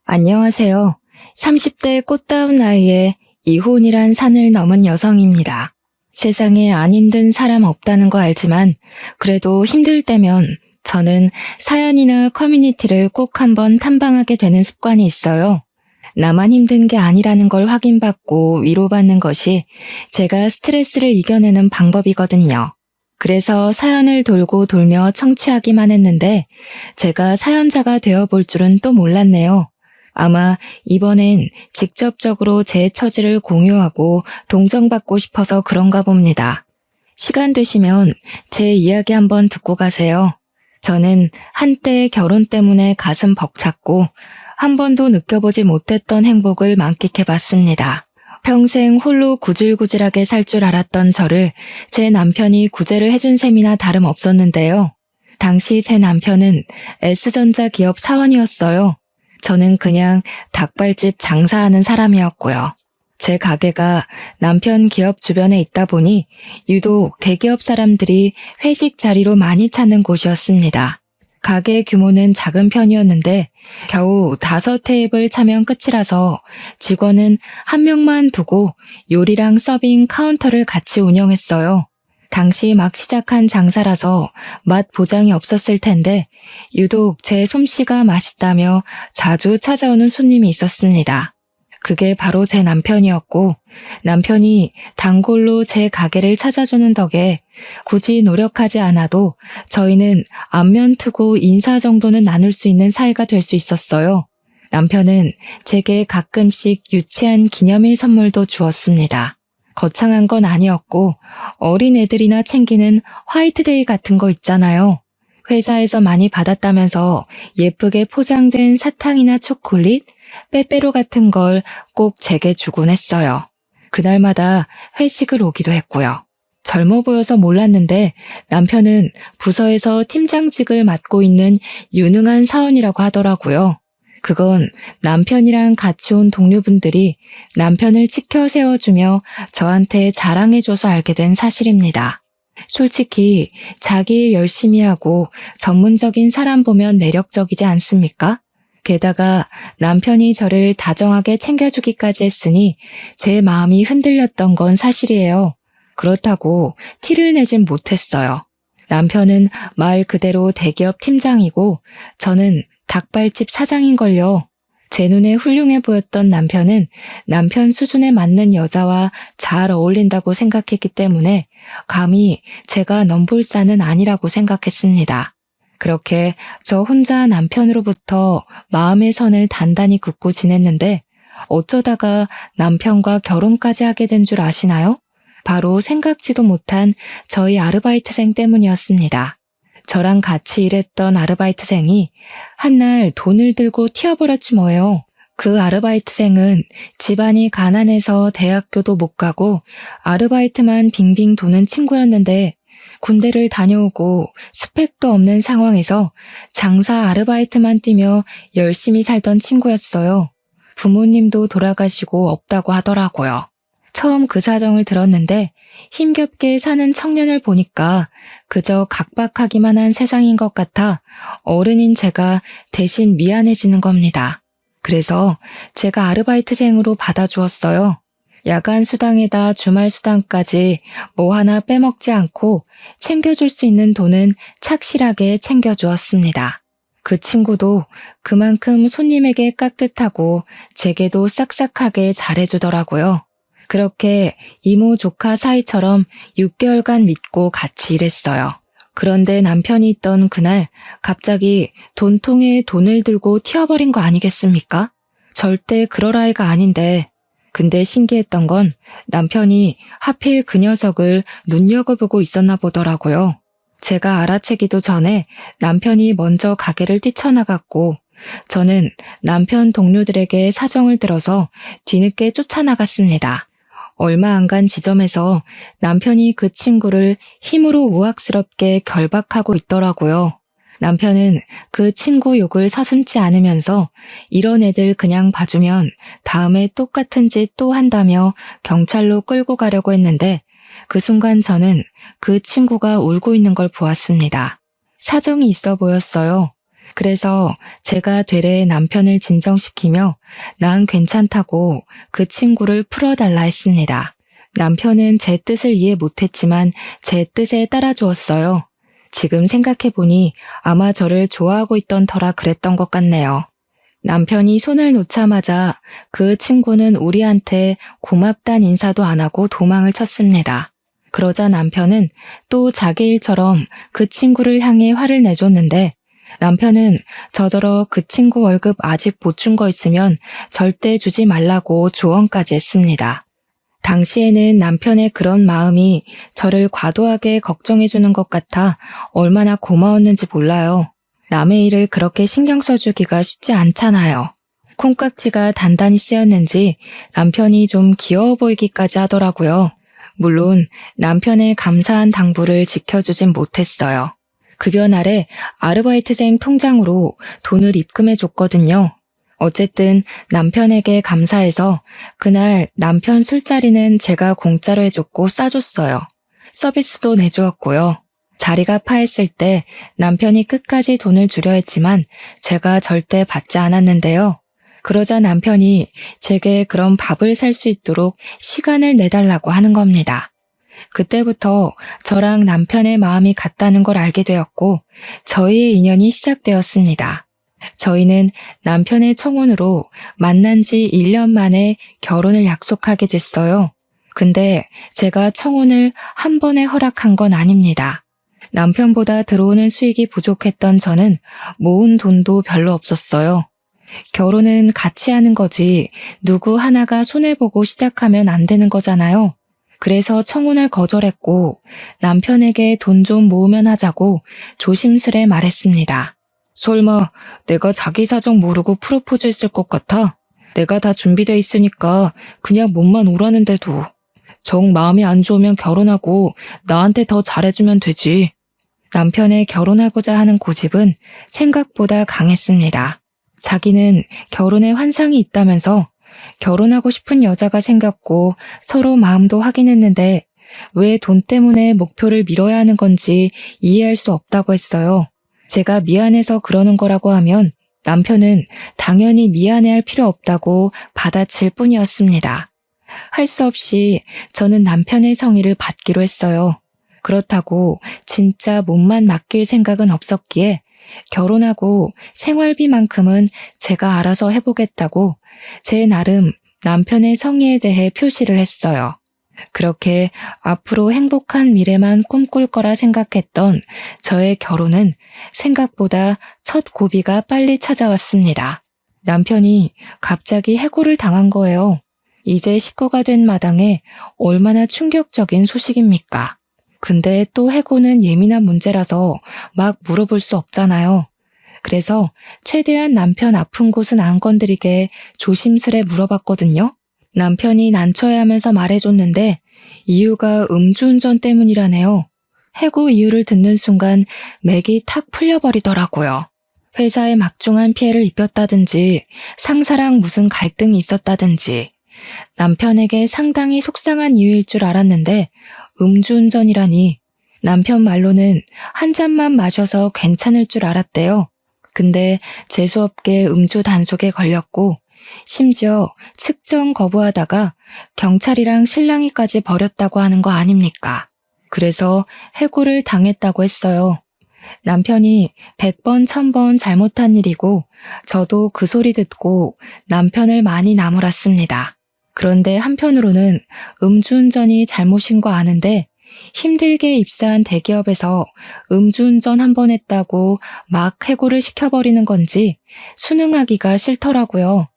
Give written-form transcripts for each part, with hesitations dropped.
안녕하세요. 30대 꽃다운 나이에 이혼이란 산을 넘은 여성입니다. 세상에 안 힘든 사람 없다는 거 알지만 그래도 힘들 때면 저는 사연이나 커뮤니티를 꼭 한번 탐방하게 되는 습관이 있어요. 나만 힘든 게 아니라는 걸 확인받고 위로받는 것이 제가 스트레스를 이겨내는 방법이거든요. 그래서 사연을 돌고 돌며 청취하기만 했는데 제가 사연자가 되어볼 줄은 또 몰랐네요. 아마 이번엔 직접적으로 제 처지를 공유하고 동정받고 싶어서 그런가 봅니다. 시간 되시면 제 이야기 한번 듣고 가세요. 저는 한때 결혼 때문에 가슴 벅찼고 한 번도 느껴보지 못했던 행복을 만끽해봤습니다. 평생 홀로 구질구질하게 살 줄 알았던 저를 제 남편이 구제를 해준 셈이나 다름없었는데요. 당시 제 남편은 S전자 기업 사원이었어요. 저는 그냥 닭발집 장사하는 사람이었고요. 제 가게가 남편 기업 주변에 있다 보니 유독 대기업 사람들이 회식 자리로 많이 찾는 곳이었습니다. 가게 규모는 작은 편이었는데 겨우 5테이블 차면 끝이라서 직원은 한 명만 두고 요리랑 서빙 카운터를 같이 운영했어요. 당시 막 시작한 장사라서 맛 보장이 없었을 텐데 유독 제 솜씨가 맛있다며 자주 찾아오는 손님이 있었습니다. 그게 바로 제 남편이었고 남편이 단골로 제 가게를 찾아주는 덕에 굳이 노력하지 않아도 저희는 안면 트고 인사 정도는 나눌 수 있는 사이가 될 수 있었어요. 남편은 제게 가끔씩 유치한 기념일 선물도 주었습니다. 거창한 건 아니었고 어린애들이나 챙기는 화이트데이 같은 거 있잖아요. 회사에서 많이 받았다면서 예쁘게 포장된 사탕이나 초콜릿, 빼빼로 같은 걸 꼭 제게 주곤 했어요. 그날마다 회식을 오기도 했고요. 젊어 보여서 몰랐는데 남편은 부서에서 팀장직을 맡고 있는 유능한 사원이라고 하더라고요. 그건 남편이랑 같이 온 동료분들이 남편을 치켜 세워주며 저한테 자랑해줘서 알게 된 사실입니다. 솔직히 자기 일 열심히 하고 전문적인 사람 보면 매력적이지 않습니까? 게다가 남편이 저를 다정하게 챙겨주기까지 했으니 제 마음이 흔들렸던 건 사실이에요. 그렇다고 티를 내진 못했어요. 남편은 말 그대로 대기업 팀장이고 저는 닭발집 사장인걸요. 제 눈에 훌륭해 보였던 남편은 남편 수준에 맞는 여자와 잘 어울린다고 생각했기 때문에 감히 제가 넘볼산은 아니라고 생각했습니다. 그렇게 저 혼자 남편으로부터 마음의 선을 단단히 긋고 지냈는데 어쩌다가 남편과 결혼까지 하게 된 줄 아시나요? 바로 생각지도 못한 저희 아르바이트생 때문이었습니다. 저랑 같이 일했던 아르바이트생이 한날 돈을 들고 튀어버렸지 뭐예요. 그 아르바이트생은 집안이 가난해서 대학교도 못 가고 아르바이트만 빙빙 도는 친구였는데 군대를 다녀오고 스펙도 없는 상황에서 장사 아르바이트만 뛰며 열심히 살던 친구였어요. 부모님도 돌아가시고 없다고 하더라고요. 처음 그 사정을 들었는데 힘겹게 사는 청년을 보니까 그저 각박하기만 한 세상인 것 같아 어른인 제가 대신 미안해지는 겁니다. 그래서 제가 아르바이트생으로 받아주었어요. 야간 수당에다 주말 수당까지 뭐 하나 빼먹지 않고 챙겨줄 수 있는 돈은 착실하게 챙겨주었습니다. 그 친구도 그만큼 손님에게 깍듯하고 제게도 싹싹하게 잘해주더라고요. 그렇게 이모 조카 사이처럼 6개월간 믿고 같이 일했어요. 그런데 남편이 있던 그날 갑자기 돈통에 돈을 들고 튀어버린 거 아니겠습니까? 절대 그럴 아이가 아닌데. 근데 신기했던 건 남편이 하필 그 녀석을 눈여겨보고 있었나 보더라고요. 제가 알아채기도 전에 남편이 먼저 가게를 뛰쳐나갔고 저는 남편 동료들에게 사정을 들어서 뒤늦게 쫓아나갔습니다. 얼마 안 간 지점에서 남편이 그 친구를 힘으로 우악스럽게 결박하고 있더라고요. 남편은 그 친구 욕을 서슴지 않으면서 이런 애들 그냥 봐주면 다음에 똑같은 짓 또 한다며 경찰로 끌고 가려고 했는데 그 순간 저는 그 친구가 울고 있는 걸 보았습니다. 사정이 있어 보였어요. 그래서 제가 되레 남편을 진정시키며 난 괜찮다고 그 친구를 풀어달라 했습니다. 남편은 제 뜻을 이해 못했지만 제 뜻에 따라주었어요. 지금 생각해보니 아마 저를 좋아하고 있던 터라 그랬던 것 같네요. 남편이 손을 놓자마자 그 친구는 우리한테 고맙단 인사도 안 하고 도망을 쳤습니다. 그러자 남편은 또 자기 일처럼 그 친구를 향해 화를 내줬는데 남편은 저더러 그 친구 월급 아직 못 준 거 있으면 절대 주지 말라고 조언까지 했습니다. 당시에는 남편의 그런 마음이 저를 과도하게 걱정해주는 것 같아 얼마나 고마웠는지 몰라요. 남의 일을 그렇게 신경 써주기가 쉽지 않잖아요. 콩깍지가 단단히 쓰였는지 남편이 좀 귀여워 보이기까지 하더라고요. 물론 남편의 감사한 당부를 지켜주진 못했어요. 급여 날에 아르바이트생 통장으로 돈을 입금해줬거든요. 어쨌든 남편에게 감사해서 그날 남편 술자리는 제가 공짜로 해줬고 싸줬어요. 서비스도 내주었고요. 자리가 파했을 때 남편이 끝까지 돈을 주려 했지만 제가 절대 받지 않았는데요. 그러자 남편이 제게 그런 밥을 살 수 있도록 시간을 내달라고 하는 겁니다. 그때부터 저랑 남편의 마음이 같다는 걸 알게 되었고 저희의 인연이 시작되었습니다. 저희는 남편의 청혼으로 만난 지 1년 만에 결혼을 약속하게 됐어요. 근데 제가 청혼을 한 번에 허락한 건 아닙니다. 남편보다 들어오는 수익이 부족했던 저는 모은 돈도 별로 없었어요. 결혼은 같이 하는 거지 누구 하나가 손해보고 시작하면 안 되는 거잖아요. 그래서 청혼을 거절했고 남편에게 돈 좀 모으면 하자고 조심스레 말했습니다. 설마 내가 자기 사정 모르고 프로포즈 했을 것 같아? 내가 다 준비돼 있으니까 그냥 몸만 오라는데도. 정 마음이 안 좋으면 결혼하고 나한테 더 잘해주면 되지. 남편의 결혼하고자 하는 고집은 생각보다 강했습니다. 자기는 결혼에 환상이 있다면서 결혼하고 싶은 여자가 생겼고 서로 마음도 확인했는데 왜 돈 때문에 목표를 미뤄야 하는 건지 이해할 수 없다고 했어요. 제가 미안해서 그러는 거라고 하면 남편은 당연히 미안해할 필요 없다고 받아칠 뿐이었습니다. 할 수 없이 저는 남편의 성의를 받기로 했어요. 그렇다고 진짜 몸만 맡길 생각은 없었기에 결혼하고 생활비만큼은 제가 알아서 해보겠다고 제 나름 남편의 성의에 대해 표시를 했어요. 그렇게 앞으로 행복한 미래만 꿈꿀 거라 생각했던 저의 결혼은 생각보다 첫 고비가 빨리 찾아왔습니다. 남편이 갑자기 해고를 당한 거예요. 이제 식구가 된 마당에 얼마나 충격적인 소식입니까? 근데 또 해고는 예민한 문제라서 막 물어볼 수 없잖아요. 그래서 최대한 남편 아픈 곳은 안 건드리게 조심스레 물어봤거든요. 남편이 난처해하면서 말해줬는데 이유가 음주운전 때문이라네요. 해고 이유를 듣는 순간 맥이 탁 풀려버리더라고요. 회사에 막중한 피해를 입혔다든지 상사랑 무슨 갈등이 있었다든지 남편에게 상당히 속상한 이유일 줄 알았는데 음주운전이라니. 남편 말로는 한 잔만 마셔서 괜찮을 줄 알았대요. 근데 재수없게 음주 단속에 걸렸고 심지어 측정 거부하다가 경찰이랑 실랑이까지 벌였다고 하는 거 아닙니까? 그래서 해고를 당했다고 했어요. 남편이 100번 1000번 잘못한 일이고 저도 그 소리 듣고 남편을 많이 나무랐습니다. 그런데 한편으로는 음주운전이 잘못인 거 아는데 힘들게 입사한 대기업에서 음주운전 한 번 했다고 막 해고를 시켜버리는 건지 순응하기가 싫더라고요.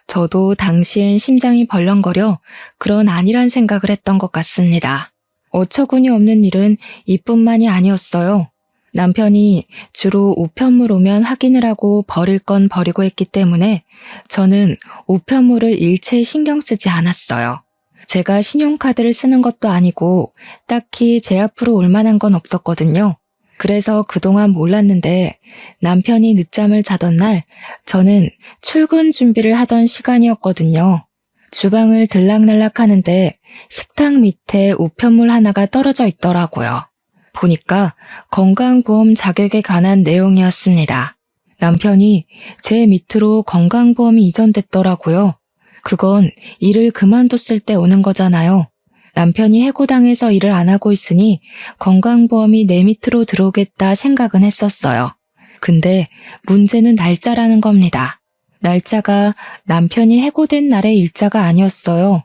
저도 당시엔 심장이 벌렁거려 그런 아니란 생각을 했던 것 같습니다. 어처구니 없는 일은 이뿐만이 아니었어요. 남편이 주로 우편물 오면 확인을 하고 버릴 건 버리고 했기 때문에 저는 우편물을 일체 신경 쓰지 않았어요. 제가 신용카드를 쓰는 것도 아니고 딱히 제 앞으로 올 만한 건 없었거든요. 그래서 그동안 몰랐는데 남편이 늦잠을 자던 날 저는 출근 준비를 하던 시간이었거든요. 주방을 들락날락 하는데 식탁 밑에 우편물 하나가 떨어져 있더라고요. 보니까 건강보험 자격에 관한 내용이었습니다. 남편이 제 밑으로 건강보험이 이전됐더라고요. 그건 일을 그만뒀을 때 오는 거잖아요. 남편이 해고당해서 일을 안 하고 있으니 건강보험이 내 밑으로 들어오겠다 생각은 했었어요. 근데 문제는 날짜라는 겁니다. 날짜가 남편이 해고된 날의 일자가 아니었어요.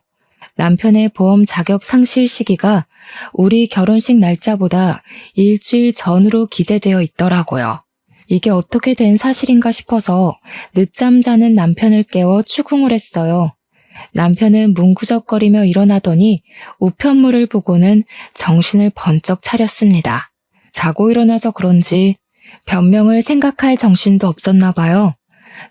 남편의 보험 자격 상실 시기가 우리 결혼식 날짜보다 일주일 전으로 기재되어 있더라고요. 이게 어떻게 된 사실인가 싶어서 늦잠 자는 남편을 깨워 추궁을 했어요. 남편은 뭉구적거리며 일어나더니 우편물을 보고는 정신을 번쩍 차렸습니다. 자고 일어나서 그런지 변명을 생각할 정신도 없었나 봐요.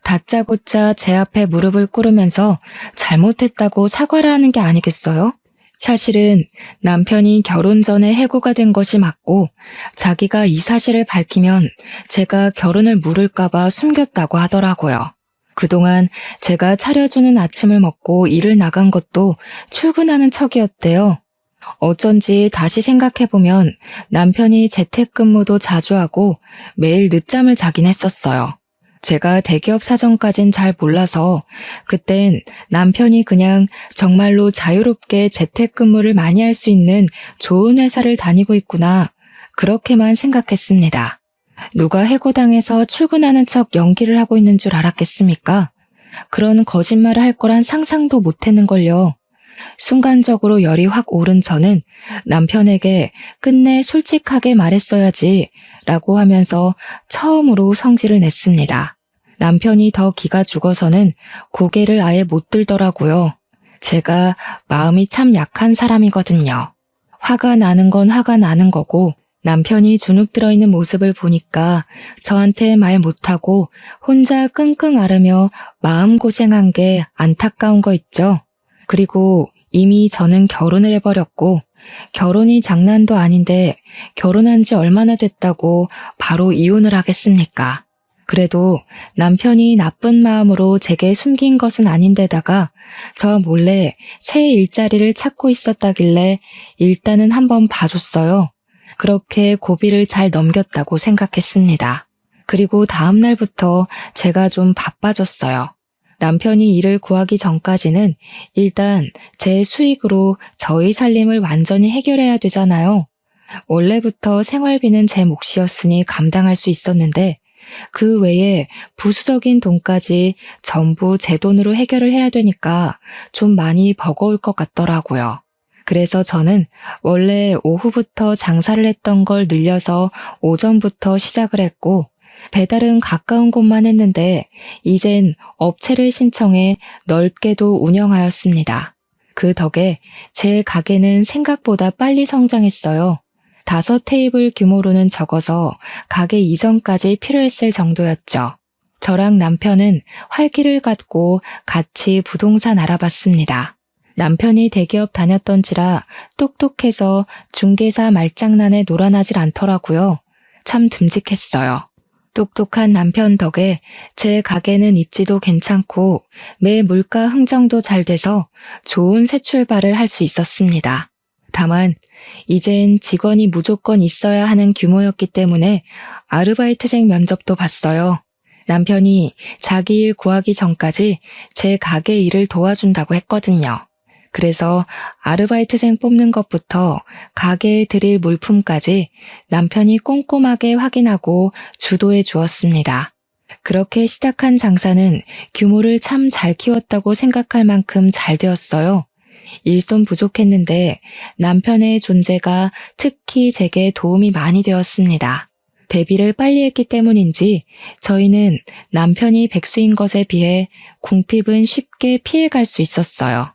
다짜고짜 제 앞에 무릎을 꿇으면서 잘못했다고 사과를 하는 게 아니겠어요? 사실은 남편이 결혼 전에 해고가 된 것이 맞고 자기가 이 사실을 밝히면 제가 결혼을 물을까봐 숨겼다고 하더라고요. 그동안 제가 차려주는 아침을 먹고 일을 나간 것도 출근하는 척이었대요. 어쩐지 다시 생각해보면 남편이 재택근무도 자주 하고 매일 늦잠을 자긴 했었어요. 제가 대기업 사정까진 잘 몰라서 그땐 남편이 그냥 정말로 자유롭게 재택근무를 많이 할 수 있는 좋은 회사를 다니고 있구나, 그렇게만 생각했습니다. 누가 해고당해서 출근하는 척 연기를 하고 있는 줄 알았겠습니까? 그런 거짓말을 할 거란 상상도 못했는걸요. 순간적으로 열이 확 오른 저는 남편에게 끝내 솔직하게 말했어야지 라고 하면서 처음으로 성질을 냈습니다. 남편이 더 기가 죽어서는 고개를 아예 못 들더라고요. 제가 마음이 참 약한 사람이거든요. 화가 나는 건 화가 나는 거고 남편이 주눅 들어있는 모습을 보니까 저한테 말 못하고 혼자 끙끙 앓으며 마음고생한 게 안타까운 거 있죠. 그리고 이미 저는 결혼을 해버렸고 결혼이 장난도 아닌데 결혼한 지 얼마나 됐다고 바로 이혼을 하겠습니까? 그래도 남편이 나쁜 마음으로 제게 숨긴 것은 아닌데다가 저 몰래 새 일자리를 찾고 있었다길래 일단은 한번 봐줬어요. 그렇게 고비를 잘 넘겼다고 생각했습니다. 그리고 다음 날부터 제가 좀 바빠졌어요. 남편이 일을 구하기 전까지는 일단 제 수익으로 저희 살림을 완전히 해결해야 되잖아요. 원래부터 생활비는 제 몫이었으니 감당할 수 있었는데 그 외에 부수적인 돈까지 전부 제 돈으로 해결을 해야 되니까 좀 많이 버거울 것 같더라고요. 그래서 저는 원래 오후부터 장사를 했던 걸 늘려서 오전부터 시작을 했고 배달은 가까운 곳만 했는데 이젠 업체를 신청해 넓게도 운영하였습니다. 그 덕에 제 가게는 생각보다 빨리 성장했어요. 5테이블 규모로는 적어서 가게 이전까지 필요했을 정도였죠. 저랑 남편은 활기를 갖고 같이 부동산 알아봤습니다. 남편이 대기업 다녔던지라 똑똑해서 중개사 말장난에 놀아나질 않더라고요. 참 듬직했어요. 똑똑한 남편 덕에 제 가게는 입지도 괜찮고 매 물가 흥정도 잘 돼서 좋은 새 출발을 할 수 있었습니다. 다만 이젠 직원이 무조건 있어야 하는 규모였기 때문에 아르바이트생 면접도 봤어요. 남편이 자기 일 구하기 전까지 제 가게 일을 도와준다고 했거든요. 그래서 아르바이트생 뽑는 것부터 가게에 드릴 물품까지 남편이 꼼꼼하게 확인하고 주도해 주었습니다. 그렇게 시작한 장사는 규모를 참 잘 키웠다고 생각할 만큼 잘 되었어요. 일손 부족했는데 남편의 존재가 특히 제게 도움이 많이 되었습니다. 데뷔를 빨리 했기 때문인지 저희는 남편이 백수인 것에 비해 궁핍은 쉽게 피해갈 수 있었어요.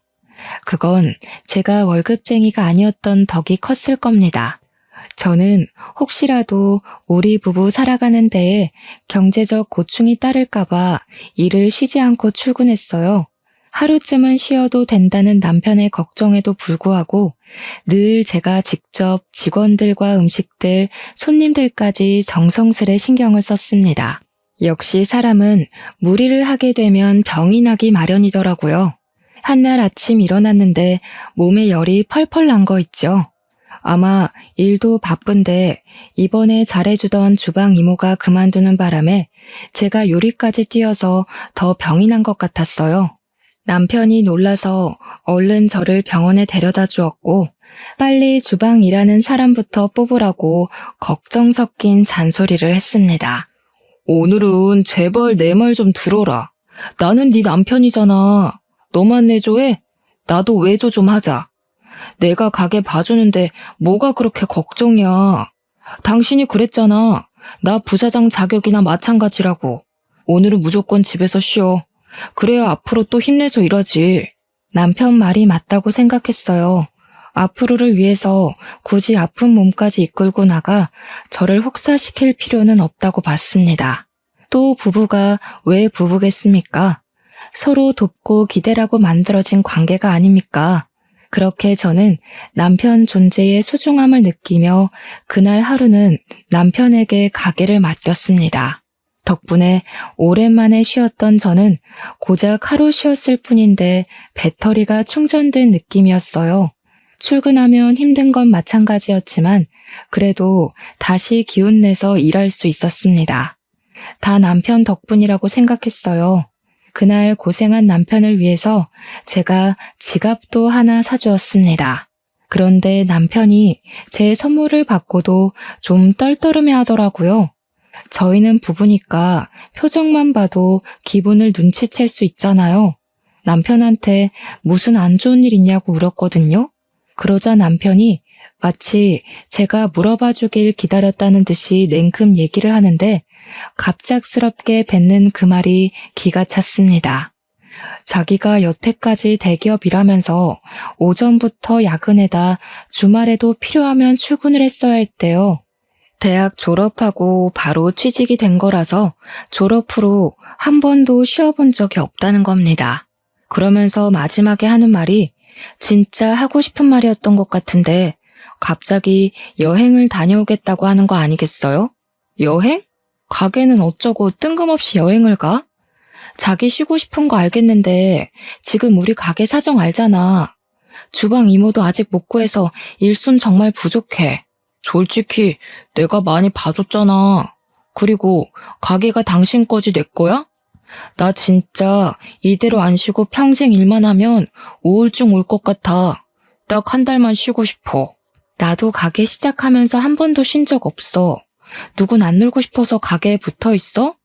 그건 제가 월급쟁이가 아니었던 덕이 컸을 겁니다. 저는 혹시라도 우리 부부 살아가는 데에 경제적 고충이 따를까봐 일을 쉬지 않고 출근했어요. 하루쯤은 쉬어도 된다는 남편의 걱정에도 불구하고 늘 제가 직접 직원들과 음식들, 손님들까지 정성스레 신경을 썼습니다. 역시 사람은 무리를 하게 되면 병이 나기 마련이더라고요. 한날 아침 일어났는데 몸에 열이 펄펄 난 거 있죠. 아마 일도 바쁜데 이번에 잘해주던 주방 이모가 그만두는 바람에 제가 요리까지 뛰어서 더 병이 난 것 같았어요. 남편이 놀라서 얼른 저를 병원에 데려다 주었고 빨리 주방 일하는 사람부터 뽑으라고 걱정 섞인 잔소리를 했습니다. 오늘은 제발 내 말 좀 들어라. 나는 네 남편이잖아. 너만 내줘 해? 나도 외조 좀 하자. 내가 가게 봐주는데 뭐가 그렇게 걱정이야. 당신이 그랬잖아. 나 부사장 자격이나 마찬가지라고. 오늘은 무조건 집에서 쉬어. 그래야 앞으로 또 힘내서 일하지. 남편 말이 맞다고 생각했어요. 앞으로를 위해서 굳이 아픈 몸까지 이끌고 나가 저를 혹사시킬 필요는 없다고 봤습니다. 또 부부가 왜 부부겠습니까? 서로 돕고 기대라고 만들어진 관계가 아닙니까? 그렇게 저는 남편 존재의 소중함을 느끼며 그날 하루는 남편에게 가게를 맡겼습니다. 덕분에 오랜만에 쉬었던 저는 고작 하루 쉬었을 뿐인데 배터리가 충전된 느낌이었어요. 출근하면 힘든 건 마찬가지였지만 그래도 다시 기운내서 일할 수 있었습니다. 다 남편 덕분이라고 생각했어요. 그날 고생한 남편을 위해서 제가 지갑도 하나 사주었습니다. 그런데 남편이 제 선물을 받고도 좀 떨떠름해 하더라고요. 저희는 부부니까 표정만 봐도 기분을 눈치챌 수 있잖아요. 남편한테 무슨 안 좋은 일 있냐고 물었거든요. 그러자 남편이 마치 제가 물어봐 주길 기다렸다는 듯이 냉큼 얘기를 하는데 갑작스럽게 뱉는 그 말이 기가 찼습니다. 자기가 여태까지 대기업 일하면서 오전부터 야근에다 주말에도 필요하면 출근을 했어야 했대요. 대학 졸업하고 바로 취직이 된 거라서 졸업 후로 한 번도 쉬어본 적이 없다는 겁니다. 그러면서 마지막에 하는 말이 진짜 하고 싶은 말이었던 것 같은데 갑자기 여행을 다녀오겠다고 하는 거 아니겠어요? 여행? 가게는 어쩌고 뜬금없이 여행을 가? 자기 쉬고 싶은 거 알겠는데 지금 우리 가게 사정 알잖아. 주방 이모도 아직 못 구해서 일손 정말 부족해. 솔직히 내가 많이 봐줬잖아. 그리고 가게가 당신 거지 내 거야? 나 진짜 이대로 안 쉬고 평생 일만 하면 우울증 올 것 같아. 딱 한 달만 쉬고 싶어. 나도 가게 시작하면서 한 번도 쉰 적 없어. 누군 안 놀고 싶어서 가게에 붙어 있어?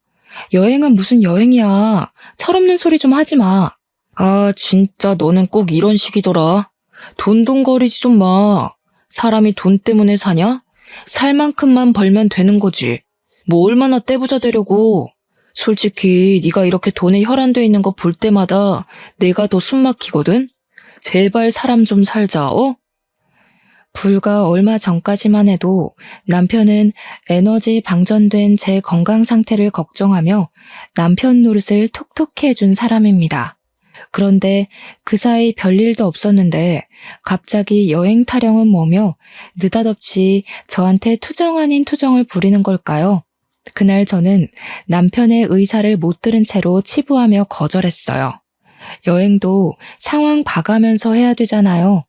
여행은 무슨 여행이야. 철없는 소리 좀 하지 마. 아, 진짜 너는 꼭 이런 식이더라. 돈돈거리지 좀 마. 사람이 돈 때문에 사냐? 살 만큼만 벌면 되는 거지. 뭐 얼마나 떼부자 되려고. 솔직히 네가 이렇게 돈에 혈안돼 있는 거 볼 때마다 내가 더 숨 막히거든? 제발 사람 좀 살자, 어? 불과 얼마 전까지만 해도 남편은 에너지 방전된 제 건강 상태를 걱정하며 남편 노릇을 톡톡히 해준 사람입니다. 그런데 그 사이 별일도 없었는데 갑자기 여행 타령은 뭐며 느닷없이 저한테 투정 아닌 투정을 부리는 걸까요? 그날 저는 남편의 의사를 못 들은 채로 치부하며 거절했어요. 여행도 상황 봐가면서 해야 되잖아요.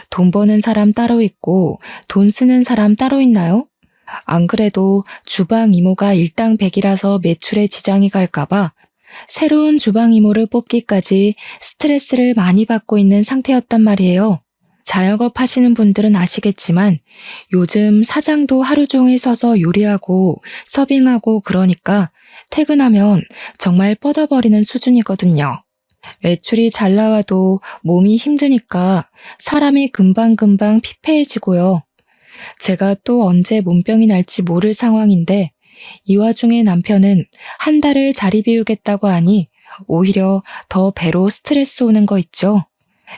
돈 버는 사람 따로 있고 돈 쓰는 사람 따로 있나요? 안 그래도 주방 이모가 일당백이라서 매출에 지장이 갈까봐 새로운 주방 이모를 뽑기까지 스트레스를 많이 받고 있는 상태였단 말이에요. 자영업 하시는 분들은 아시겠지만 요즘 사장도 하루 종일 서서 요리하고 서빙하고 그러니까 퇴근하면 정말 뻗어버리는 수준이거든요. 매출이 잘 나와도 몸이 힘드니까 사람이 금방금방 피폐해지고요. 제가 또 언제 몸병이 날지 모를 상황인데 이 와중에 남편은 한 달을 자리 비우겠다고 하니 오히려 더 배로 스트레스 오는 거 있죠.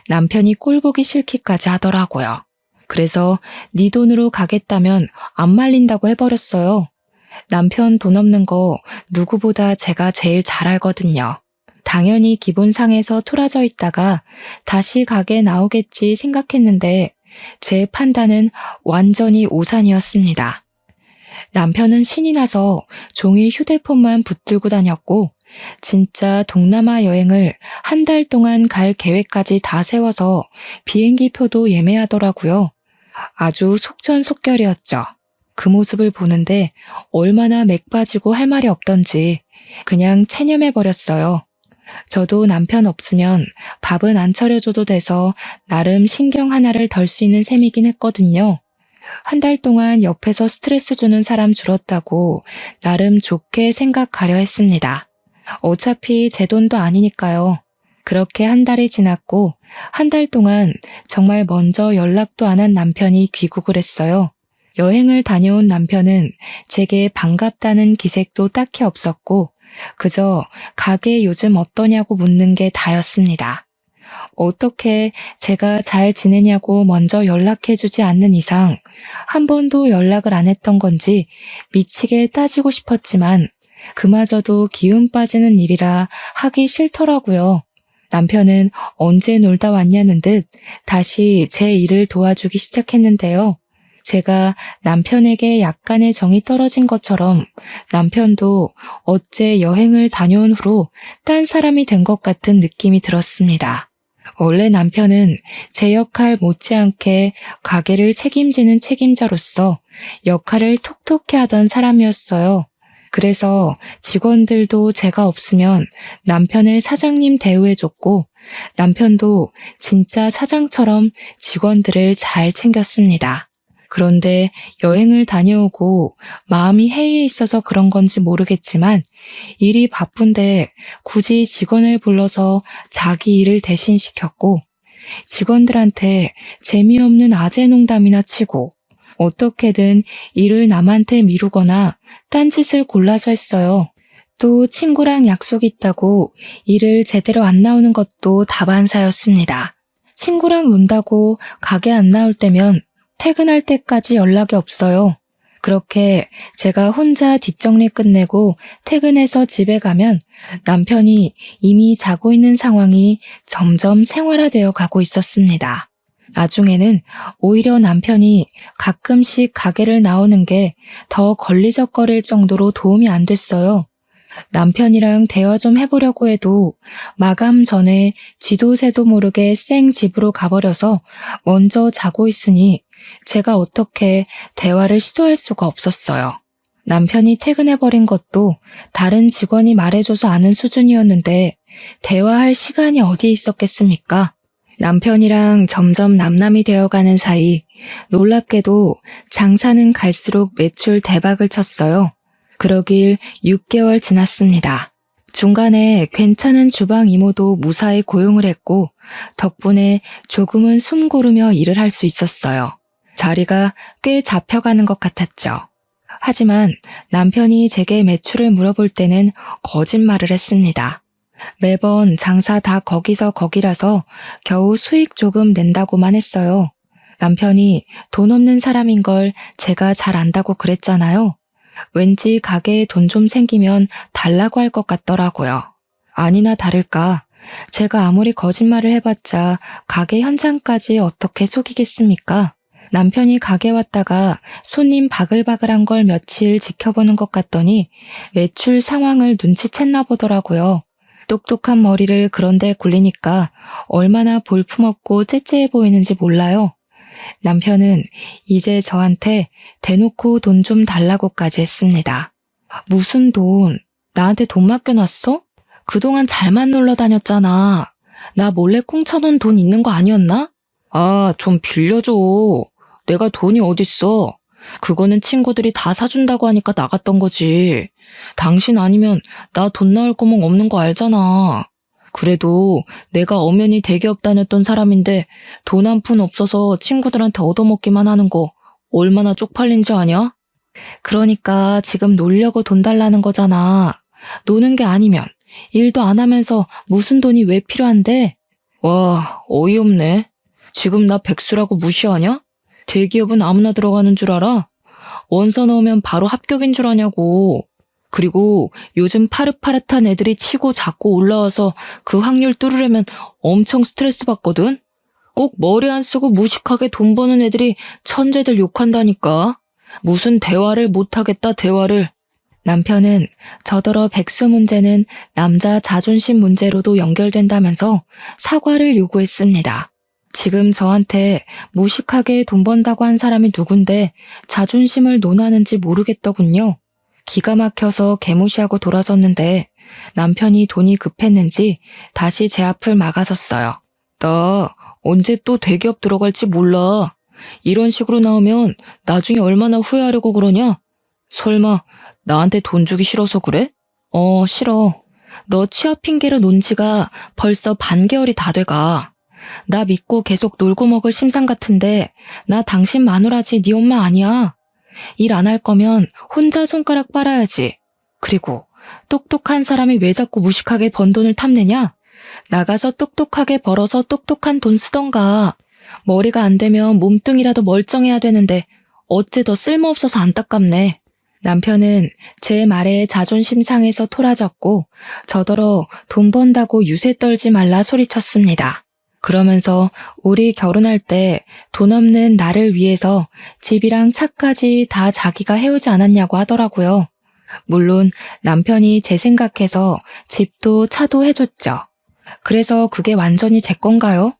남편이 꼴 보기 싫기까지 하더라고요. 그래서 네 돈으로 가겠다면 안 말린다고 해버렸어요. 남편 돈 없는 거 누구보다 제가 제일 잘 알거든요. 당연히 기분 상해서 토라져 있다가 다시 가게 나오겠지 생각했는데 제 판단은 완전히 오산이었습니다. 남편은 신이 나서 종일 휴대폰만 붙들고 다녔고 진짜 동남아 여행을 한 달 동안 갈 계획까지 다 세워서 비행기 표도 예매하더라고요. 아주 속전속결이었죠. 그 모습을 보는데 얼마나 맥 빠지고 할 말이 없던지 그냥 체념해버렸어요. 저도 남편 없으면 밥은 안 차려줘도 돼서 나름 신경 하나를 덜 수 있는 셈이긴 했거든요. 한 달 동안 옆에서 스트레스 주는 사람 줄었다고 나름 좋게 생각하려 했습니다. 어차피 제 돈도 아니니까요. 그렇게 한 달이 지났고 한 달 동안 정말 먼저 연락도 안 한 남편이 귀국을 했어요. 여행을 다녀온 남편은 제게 반갑다는 기색도 딱히 없었고 그저 가게 요즘 어떠냐고 묻는 게 다였습니다. 어떻게 제가 잘 지내냐고 먼저 연락해주지 않는 이상 한 번도 연락을 안 했던 건지 미치게 따지고 싶었지만 그마저도 기운 빠지는 일이라 하기 싫더라고요. 남편은 언제 놀다 왔냐는 듯 다시 제 일을 도와주기 시작했는데요. 제가 남편에게 약간의 정이 떨어진 것처럼 남편도 어째 여행을 다녀온 후로 딴 사람이 된 것 같은 느낌이 들었습니다. 원래 남편은 제 역할 못지않게 가게를 책임지는 책임자로서 역할을 톡톡히 하던 사람이었어요. 그래서 직원들도 제가 없으면 남편을 사장님 대우해줬고 남편도 진짜 사장처럼 직원들을 잘 챙겼습니다. 그런데 여행을 다녀오고 마음이 해이해 있어서 그런 건지 모르겠지만 일이 바쁜데 굳이 직원을 불러서 자기 일을 대신 시켰고 직원들한테 재미없는 아재 농담이나 치고 어떻게든 일을 남한테 미루거나 딴짓을 골라서 했어요. 또 친구랑 약속 있다고 일을 제대로 안 나오는 것도 다반사였습니다. 친구랑 논다고 가게 안 나올 때면 퇴근할 때까지 연락이 없어요. 그렇게 제가 혼자 뒷정리 끝내고 퇴근해서 집에 가면 남편이 이미 자고 있는 상황이 점점 생활화되어 가고 있었습니다. 나중에는 오히려 남편이 가끔씩 가게를 나오는 게 더 걸리적거릴 정도로 도움이 안 됐어요. 남편이랑 대화 좀 해보려고 해도 마감 전에 쥐도 새도 모르게 쌩 집으로 가버려서 먼저 자고 있으니 제가 어떻게 대화를 시도할 수가 없었어요. 남편이 퇴근해버린 것도 다른 직원이 말해줘서 아는 수준이었는데 대화할 시간이 어디에 있었겠습니까? 남편이랑 점점 남남이 되어가는 사이 놀랍게도 장사는 갈수록 매출 대박을 쳤어요. 그러길 6개월 지났습니다. 중간에 괜찮은 주방 이모도 무사히 고용을 했고 덕분에 조금은 숨 고르며 일을 할 수 있었어요. 자리가 꽤 잡혀가는 것 같았죠. 하지만 남편이 제게 매출을 물어볼 때는 거짓말을 했습니다. 매번 장사 다 거기서 거기라서 겨우 수익 조금 낸다고만 했어요. 남편이 돈 없는 사람인 걸 제가 잘 안다고 그랬잖아요. 왠지 가게에 돈 좀 생기면 달라고 할 것 같더라고요. 아니나 다를까 제가 아무리 거짓말을 해봤자 가게 현장까지 어떻게 속이겠습니까? 남편이 가게 왔다가 손님 바글바글한 걸 며칠 지켜보는 것 같더니 매출 상황을 눈치챘나 보더라고요. 똑똑한 머리를 그런데 굴리니까 얼마나 볼품없고 째째해 보이는지 몰라요. 남편은 이제 저한테 대놓고 돈 좀 달라고까지 했습니다. 무슨 돈? 나한테 돈 맡겨놨어? 그동안 잘만 놀러 다녔잖아. 나 몰래 꽁쳐놓은 돈 있는 거 아니었나? 아, 좀 빌려줘. 내가 돈이 어딨어. 그거는 친구들이 다 사준다고 하니까 나갔던 거지. 당신 아니면 나 돈 나올 구멍 없는 거 알잖아. 그래도 내가 엄연히 대기업 다녔던 사람인데 돈 한 푼 없어서 친구들한테 얻어먹기만 하는 거 얼마나 쪽팔린지 아냐? 그러니까 지금 놀려고 돈 달라는 거잖아. 노는 게 아니면 일도 안 하면서 무슨 돈이 왜 필요한데? 와, 어이없네. 지금 나 백수라고 무시하냐? 대기업은 아무나 들어가는 줄 알아? 원서 넣으면 바로 합격인 줄 아냐고. 그리고 요즘 파릇파릇한 애들이 치고 자꾸 올라와서 그 확률 뚫으려면 엄청 스트레스 받거든? 꼭 머리 안 쓰고 무식하게 돈 버는 애들이 천재들 욕한다니까. 무슨 대화를 못하겠다, 대화를. 남편은 저더러 백수 문제는 남자 자존심 문제로도 연결된다면서 사과를 요구했습니다. 지금 저한테 무식하게 돈 번다고 한 사람이 누군데 자존심을 논하는지 모르겠더군요. 기가 막혀서 개무시하고 돌아섰는데 남편이 돈이 급했는지 다시 제 앞을 막아섰어요. 나 언제 또 대기업 들어갈지 몰라. 이런 식으로 나오면 나중에 얼마나 후회하려고 그러냐? 설마 나한테 돈 주기 싫어서 그래? 싫어. 너 취업 핑계로 논 지가 벌써 반개월이 다 돼가. 나 믿고 계속 놀고 먹을 심상 같은데 나 당신 마누라지 네 엄마 아니야. 일 안 할 거면 혼자 손가락 빨아야지. 그리고 똑똑한 사람이 왜 자꾸 무식하게 번 돈을 탐내냐? 나가서 똑똑하게 벌어서 똑똑한 돈 쓰던가. 머리가 안 되면 몸뚱이라도 멀쩡해야 되는데 어째 더 쓸모없어서 안타깝네. 남편은 제 말에 자존심 상해서 토라졌고 저더러 돈 번다고 유세 떨지 말라 소리쳤습니다. 그러면서 우리 결혼할 때 돈 없는 나를 위해서 집이랑 차까지 다 자기가 해오지 않았냐고 하더라고요. 물론 남편이 제 생각해서 집도 차도 해줬죠. 그래서 그게 완전히 제 건가요?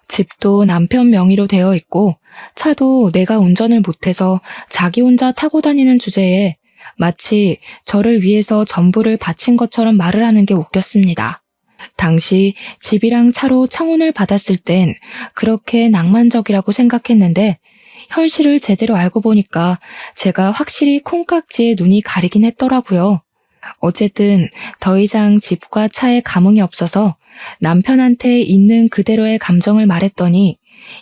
집도 남편 명의로 되어 있고 차도 내가 운전을 못해서 자기 혼자 타고 다니는 주제에 마치 저를 위해서 전부를 바친 것처럼 말을 하는 게 웃겼습니다. 당시 집이랑 차로 청혼을 받았을 땐 그렇게 낭만적이라고 생각했는데 현실을 제대로 알고 보니까 제가 확실히 콩깍지에 눈이 가리긴 했더라고요. 어쨌든 더 이상 집과 차에 감흥이 없어서 남편한테 있는 그대로의 감정을 말했더니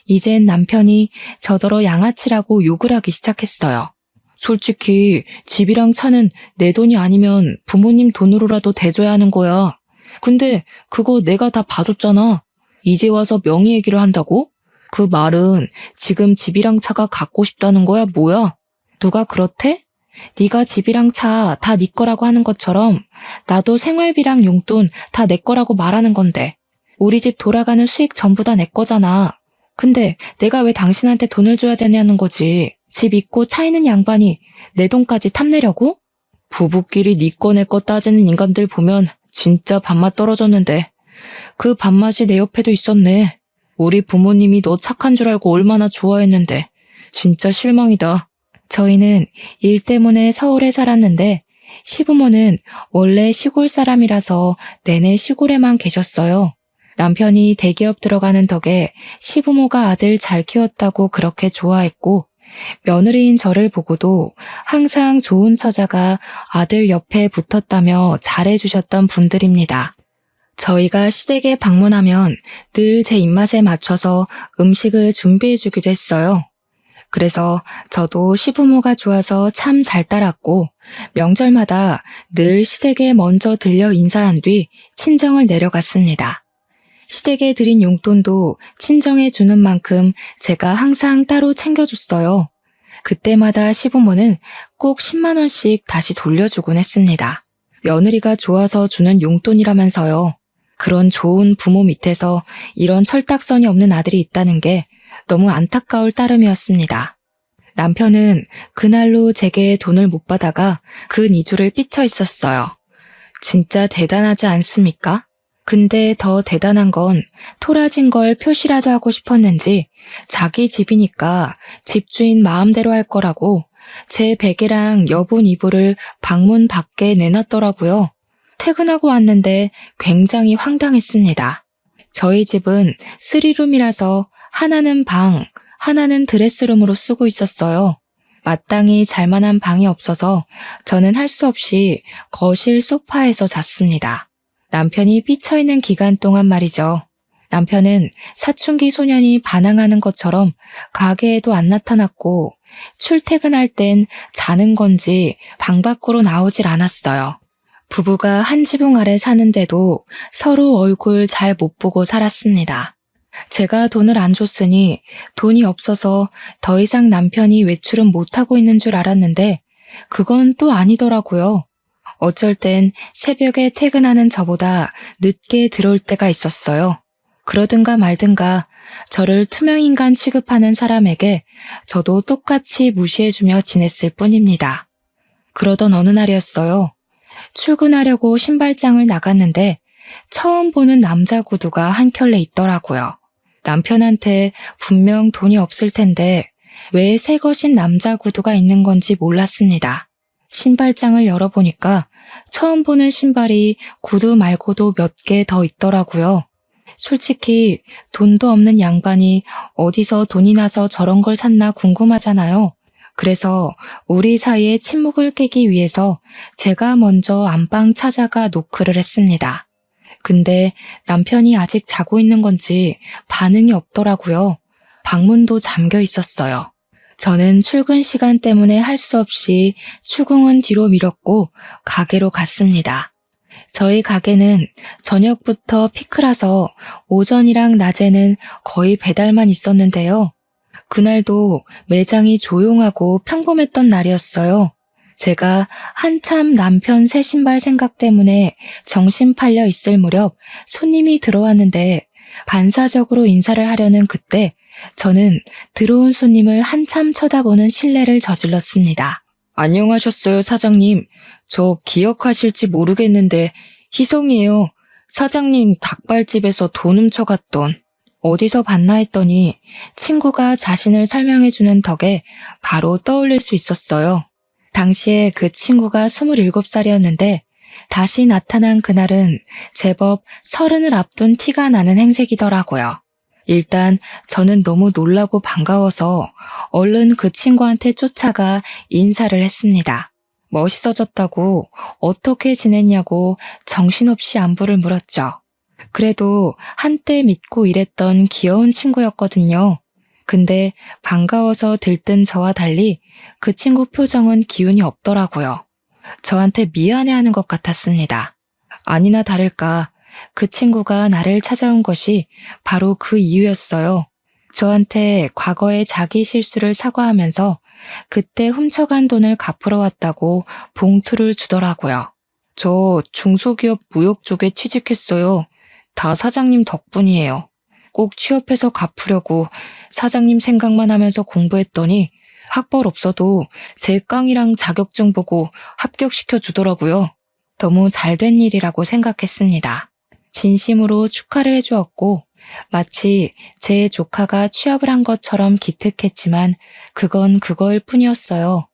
이젠 남편이 저더러 양아치라고 욕을 하기 시작했어요. 솔직히 집이랑 차는 내 돈이 아니면 부모님 돈으로라도 대줘야 하는 거야. 근데 그거 내가 다 봐줬잖아. 이제 와서 명의 얘기를 한다고? 그 말은 지금 집이랑 차가 갖고 싶다는 거야, 뭐야? 누가 그렇대? 네가 집이랑 차 다 네 거라고 하는 것처럼 나도 생활비랑 용돈 다 내 거라고 말하는 건데 우리 집 돌아가는 수익 전부 다 내 거잖아. 근데 내가 왜 당신한테 돈을 줘야 되냐는 거지. 집 있고 차 있는 양반이 내 돈까지 탐내려고? 부부끼리 네 거 내 거 따지는 인간들 보면 진짜 밥맛 떨어졌는데 그 밥맛이 내 옆에도 있었네. 우리 부모님이 너 착한 줄 알고 얼마나 좋아했는데 진짜 실망이다. 저희는 일 때문에 서울에 살았는데 시부모는 원래 시골 사람이라서 내내 시골에만 계셨어요. 남편이 대기업 들어가는 덕에 시부모가 아들 잘 키웠다고 그렇게 좋아했고 며느리인 저를 보고도 항상 좋은 처자가 아들 옆에 붙었다며 잘해주셨던 분들입니다. 저희가 시댁에 방문하면 늘 제 입맛에 맞춰서 음식을 준비해주기도 했어요. 그래서 저도 시부모가 좋아서 참 잘 따랐고 명절마다 늘 시댁에 먼저 들려 인사한 뒤 친정을 내려갔습니다. 시댁에 드린 용돈도 친정에 주는 만큼 제가 항상 따로 챙겨줬어요. 그때마다 시부모는 꼭 10만 원씩 다시 돌려주곤 했습니다. 며느리가 좋아서 주는 용돈이라면서요. 그런 좋은 부모 밑에서 이런 철딱선이 없는 아들이 있다는 게 너무 안타까울 따름이었습니다. 남편은 그날로 제게 돈을 못 받아가 근 2주를 삐쳐 있었어요. 진짜 대단하지 않습니까? 근데 더 대단한 건 토라진 걸 표시라도 하고 싶었는지 자기 집이니까 집주인 마음대로 할 거라고 제 베개랑 여분 이불을 방문 밖에 내놨더라고요. 퇴근하고 왔는데 굉장히 황당했습니다. 저희 집은 3룸이라서 하나는 방, 하나는 드레스룸으로 쓰고 있었어요. 마땅히 잘만한 방이 없어서 저는 할 수 없이 거실 소파에서 잤습니다. 남편이 삐쳐있는 기간 동안 말이죠. 남편은 사춘기 소년이 반항하는 것처럼 가게에도 안 나타났고 출퇴근할 땐 자는 건지 방 밖으로 나오질 않았어요. 부부가 한 지붕 아래 사는데도 서로 얼굴 잘 못 보고 살았습니다. 제가 돈을 안 줬으니 돈이 없어서 더 이상 남편이 외출은 못하고 있는 줄 알았는데 그건 또 아니더라고요. 어쩔 땐 새벽에 퇴근하는 저보다 늦게 들어올 때가 있었어요. 그러든가 말든가 저를 투명인간 취급하는 사람에게 저도 똑같이 무시해주며 지냈을 뿐입니다. 그러던 어느 날이었어요. 출근하려고 신발장을 나갔는데 처음 보는 남자 구두가 한 켤레 있더라고요. 남편한테 분명 돈이 없을 텐데 왜 새 것인 남자 구두가 있는 건지 몰랐습니다. 신발장을 열어보니까 처음 보는 신발이 구두 말고도 몇 개 더 있더라고요. 솔직히 돈도 없는 양반이 어디서 돈이 나서 저런 걸 샀나 궁금하잖아요. 그래서 우리 사이의 침묵을 깨기 위해서 제가 먼저 안방 찾아가 노크를 했습니다. 근데 남편이 아직 자고 있는 건지 반응이 없더라고요. 방문도 잠겨 있었어요. 저는 출근 시간 때문에 할 수 없이 추궁은 뒤로 미뤘고 가게로 갔습니다. 저희 가게는 저녁부터 피크라서 오전이랑 낮에는 거의 배달만 있었는데요. 그날도 매장이 조용하고 평범했던 날이었어요. 제가 한참 남편 새 신발 생각 때문에 정신 팔려 있을 무렵 손님이 들어왔는데 반사적으로 인사를 하려는 그때 저는 들어온 손님을 한참 쳐다보는 실례를 저질렀습니다. 안녕하셨어요, 사장님. 저 기억하실지 모르겠는데 희성이에요. 사장님 닭발집에서 돈 훔쳐갔던. 어디서 봤나 했더니 친구가 자신을 설명해주는 덕에 바로 떠올릴 수 있었어요. 당시에 그 친구가 27살이었는데 다시 나타난 그날은 제법 30을 앞둔 티가 나는 행색이더라고요. 일단 저는 너무 놀라고 반가워서 얼른 그 친구한테 쫓아가 인사를 했습니다. 멋있어졌다고 어떻게 지냈냐고 정신없이 안부를 물었죠. 그래도 한때 믿고 일했던 귀여운 친구였거든요. 근데 반가워서 들뜬 저와 달리 그 친구 표정은 기운이 없더라고요. 저한테 미안해하는 것 같았습니다. 아니나 다를까 그 친구가 나를 찾아온 것이 바로 그 이유였어요. 저한테 과거의 자기 실수를 사과하면서 그때 훔쳐간 돈을 갚으러 왔다고 봉투를 주더라고요. 저 중소기업 무역 쪽에 취직했어요. 다 사장님 덕분이에요. 꼭 취업해서 갚으려고 사장님 생각만 하면서 공부했더니 학벌 없어도 제 깡이랑 자격증 보고 합격시켜 주더라고요. 너무 잘된 일이라고 생각했습니다. 진심으로 축하를 해주었고 마치 제 조카가 취업을 한 것처럼 기특했지만 그건 그거일 뿐이었어요.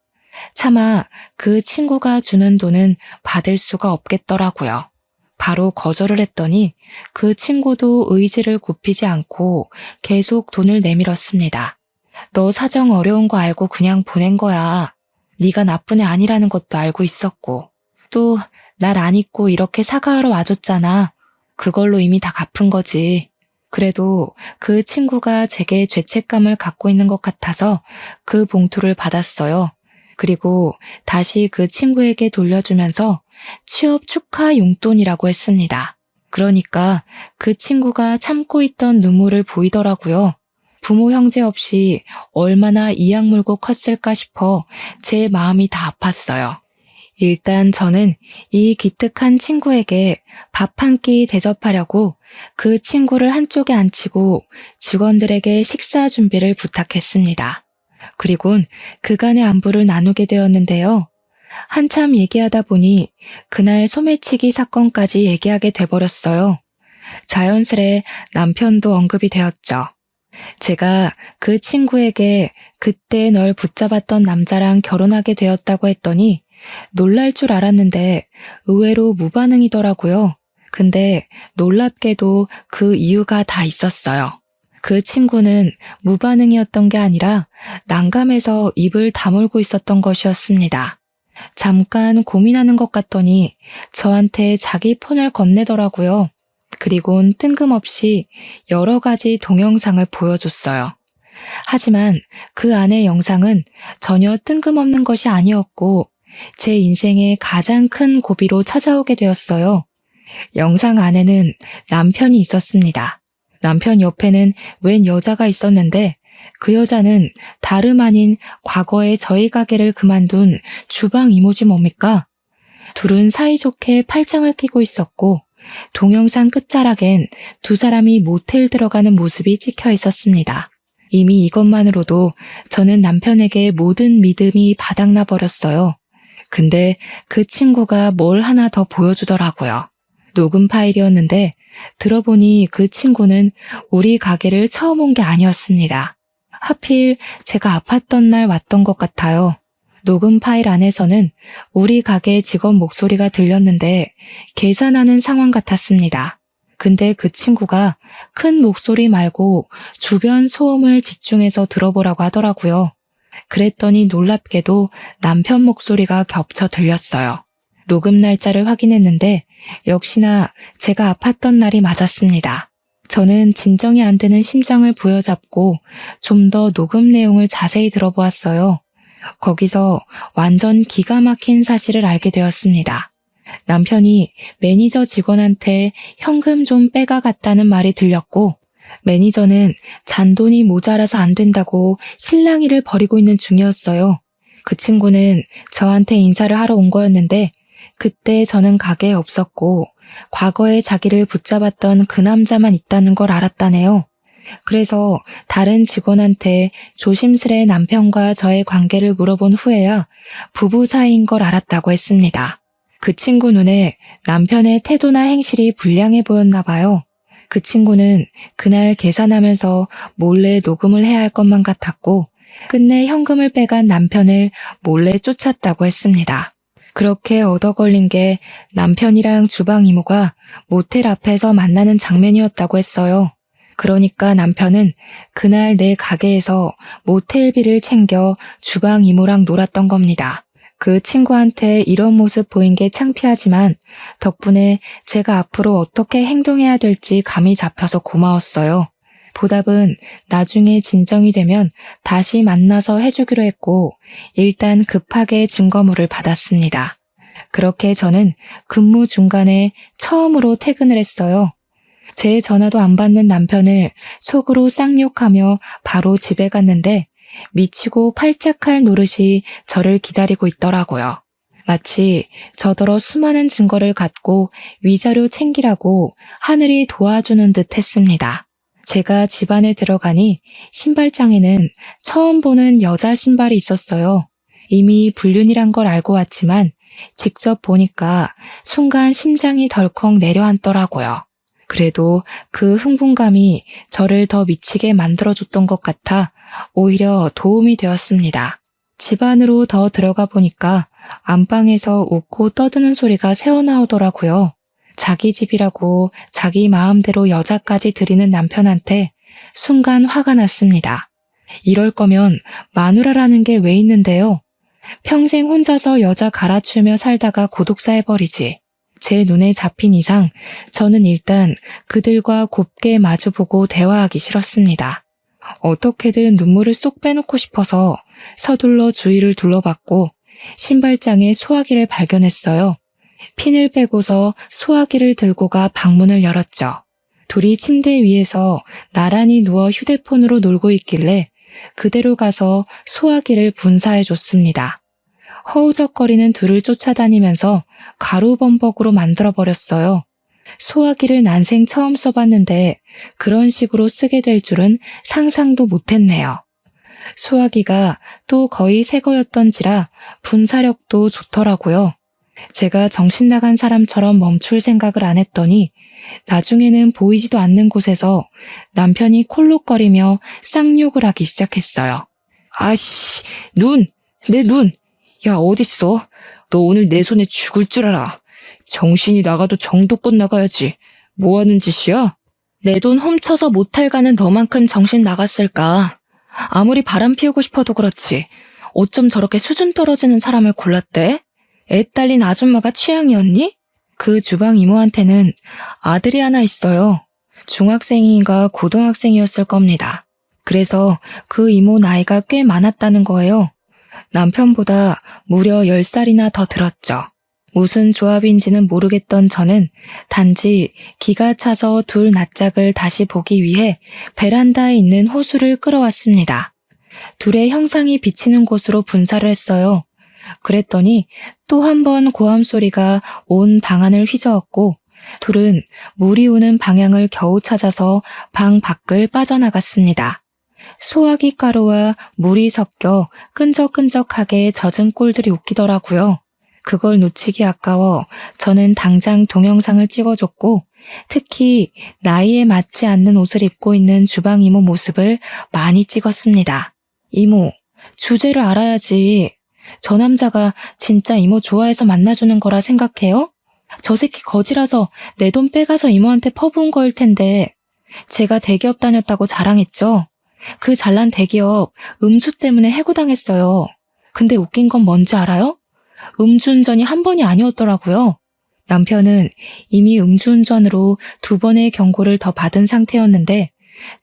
차마 그 친구가 주는 돈은 받을 수가 없겠더라고요. 바로 거절을 했더니 그 친구도 의지를 굽히지 않고 계속 돈을 내밀었습니다. 너 사정 어려운 거 알고 그냥 보낸 거야. 네가 나쁜 애 아니라는 것도 알고 있었고 또 날 안 잊고 이렇게 사과하러 와줬잖아. 그걸로 이미 다 갚은 거지. 그래도 그 친구가 제게 죄책감을 갖고 있는 것 같아서 그 봉투를 받았어요. 그리고 다시 그 친구에게 돌려주면서 취업 축하 용돈이라고 했습니다. 그러니까 그 친구가 참고 있던 눈물을 보이더라고요. 부모 형제 없이 얼마나 이악 물고 컸을까 싶어 제 마음이 다 아팠어요. 일단 저는 이 기특한 친구에게 밥 한 끼 대접하려고 그 친구를 한쪽에 앉히고 직원들에게 식사 준비를 부탁했습니다. 그리곤 그간의 안부를 나누게 되었는데요. 한참 얘기하다 보니 그날 소매치기 사건까지 얘기하게 돼버렸어요. 자연스레 남편도 언급이 되었죠. 제가 그 친구에게 그때 널 붙잡았던 남자랑 결혼하게 되었다고 했더니 놀랄 줄 알았는데 의외로 무반응이더라고요. 근데 놀랍게도 그 이유가 다 있었어요. 그 친구는 무반응이었던 게 아니라 난감해서 입을 다물고 있었던 것이었습니다. 잠깐 고민하는 것 같더니 저한테 자기 폰을 건네더라고요. 그리곤 뜬금없이 여러 가지 동영상을 보여줬어요. 하지만 그 안의 영상은 전혀 뜬금없는 것이 아니었고 제 인생의 가장 큰 고비로 찾아오게 되었어요. 영상 안에는 남편이 있었습니다. 남편 옆에는 웬 여자가 있었는데 그 여자는 다름 아닌 과거에 저희 가게를 그만둔 주방 이모지 뭡니까? 둘은 사이좋게 팔짱을 끼고 있었고 동영상 끝자락엔 두 사람이 모텔 들어가는 모습이 찍혀 있었습니다. 이미 이것만으로도 저는 남편에게 모든 믿음이 바닥나 버렸어요. 근데 그 친구가 뭘 하나 더 보여주더라고요. 녹음 파일이었는데 들어보니 그 친구는 우리 가게를 처음 온 게 아니었습니다. 하필 제가 아팠던 날 왔던 것 같아요. 녹음 파일 안에서는 우리 가게 직원 목소리가 들렸는데 계산하는 상황 같았습니다. 근데 그 친구가 큰 목소리 말고 주변 소음을 집중해서 들어보라고 하더라고요. 그랬더니 놀랍게도 남편 목소리가 겹쳐 들렸어요. 녹음 날짜를 확인했는데 역시나 제가 아팠던 날이 맞았습니다. 저는 진정이 안 되는 심장을 부여잡고 좀 더 녹음 내용을 자세히 들어보았어요. 거기서 완전 기가 막힌 사실을 알게 되었습니다. 남편이 매니저 직원한테 현금 좀 빼가 갔다는 말이 들렸고 매니저는 잔돈이 모자라서 안 된다고 실랑이를 벌이고 있는 중이었어요. 그 친구는 저한테 인사를 하러 온 거였는데 그때 저는 가게에 없었고 과거에 자기를 붙잡았던 그 남자만 있다는 걸 알았다네요. 그래서 다른 직원한테 조심스레 남편과 저의 관계를 물어본 후에야 부부 사이인 걸 알았다고 했습니다. 그 친구 눈에 남편의 태도나 행실이 불량해 보였나 봐요. 그 친구는 그날 계산하면서 몰래 녹음을 해야 할 것만 같았고 끝내 현금을 빼간 남편을 몰래 쫓았다고 했습니다. 그렇게 얻어 걸린 게 남편이랑 주방 이모가 모텔 앞에서 만나는 장면이었다고 했어요. 그러니까 남편은 그날 내 가게에서 모텔비를 챙겨 주방 이모랑 놀았던 겁니다. 그 친구한테 이런 모습 보인 게 창피하지만 덕분에 제가 앞으로 어떻게 행동해야 될지 감이 잡혀서 고마웠어요. 보답은 나중에 진정이 되면 다시 만나서 해주기로 했고 일단 급하게 증거물을 받았습니다. 그렇게 저는 근무 중간에 처음으로 퇴근을 했어요. 제 전화도 안 받는 남편을 속으로 쌍욕하며 바로 집에 갔는데 미치고 팔짝할 노릇이 저를 기다리고 있더라고요. 마치 저더러 수많은 증거를 갖고 위자료 챙기라고 하늘이 도와주는 듯 했습니다. 제가 집 안에 들어가니 신발장에는 처음 보는 여자 신발이 있었어요. 이미 불륜이란 걸 알고 왔지만 직접 보니까 순간 심장이 덜컥 내려앉더라고요. 그래도 그 흥분감이 저를 더 미치게 만들어줬던 것 같아 오히려 도움이 되었습니다. 집 안으로 더 들어가 보니까 안방에서 웃고 떠드는 소리가 새어나오더라고요. 자기 집이라고 자기 마음대로 여자까지 들이는 남편한테 순간 화가 났습니다. 이럴 거면 마누라라는 게 왜 있는데요? 평생 혼자서 여자 갈아치우며 살다가 고독사 해버리지. 제 눈에 잡힌 이상 저는 일단 그들과 곱게 마주보고 대화하기 싫었습니다. 어떻게든 눈물을 쏙 빼놓고 싶어서 서둘러 주위를 둘러봤고 신발장에 소화기를 발견했어요. 핀을 빼고서 소화기를 들고 가 방문을 열었죠. 둘이 침대 위에서 나란히 누워 휴대폰으로 놀고 있길래 그대로 가서 소화기를 분사해줬습니다. 허우적거리는 둘을 쫓아다니면서 가루범벅으로 만들어버렸어요. 소화기를 난생 처음 써봤는데 그런 식으로 쓰게 될 줄은 상상도 못했네요. 소화기가 또 거의 새 거였던지라 분사력도 좋더라고요. 제가 정신 나간 사람처럼 멈출 생각을 안 했더니 나중에는 보이지도 않는 곳에서 남편이 콜록거리며 쌍욕을 하기 시작했어요. 아씨, 내 눈! 야, 어딨어? 너 오늘 내 손에 죽을 줄 알아. 정신이 나가도 정도껏 나가야지. 뭐 하는 짓이야? 내 돈 훔쳐서 모텔 가는 너만큼 정신 나갔을까? 아무리 바람 피우고 싶어도 그렇지. 어쩜 저렇게 수준 떨어지는 사람을 골랐대? 애 딸린 아줌마가 취향이었니? 그 주방 이모한테는 아들이 하나 있어요. 중학생인가 고등학생이었을 겁니다. 그래서 그 이모 나이가 꽤 많았다는 거예요. 남편보다 무려 10살이나 더 들었죠. 무슨 조합인지는 모르겠던 저는 단지 기가 차서 둘 낯짝을 다시 보기 위해 베란다에 있는 호수를 끌어왔습니다. 둘의 형상이 비치는 곳으로 분사를 했어요. 그랬더니 또 한 번 고함 소리가 온 방 안을 휘저었고 둘은 물이 오는 방향을 겨우 찾아서 방 밖을 빠져나갔습니다. 소화기 가루와 물이 섞여 끈적끈적하게 젖은 꼴들이 웃기더라고요. 그걸 놓치기 아까워 저는 당장 동영상을 찍어줬고 특히 나이에 맞지 않는 옷을 입고 있는 주방 이모 모습을 많이 찍었습니다. 이모, 주제를 알아야지. 저 남자가 진짜 이모 좋아해서 만나주는 거라 생각해요? 저 새끼 거지라서 내 돈 빼가서 이모한테 퍼부은 거일 텐데 제가 대기업 다녔다고 자랑했죠. 그 잘난 대기업 음주 때문에 해고당했어요. 근데 웃긴 건 뭔지 알아요? 음주운전이 한 번이 아니었더라고요. 남편은 이미 음주운전으로 2번의 경고를 더 받은 상태였는데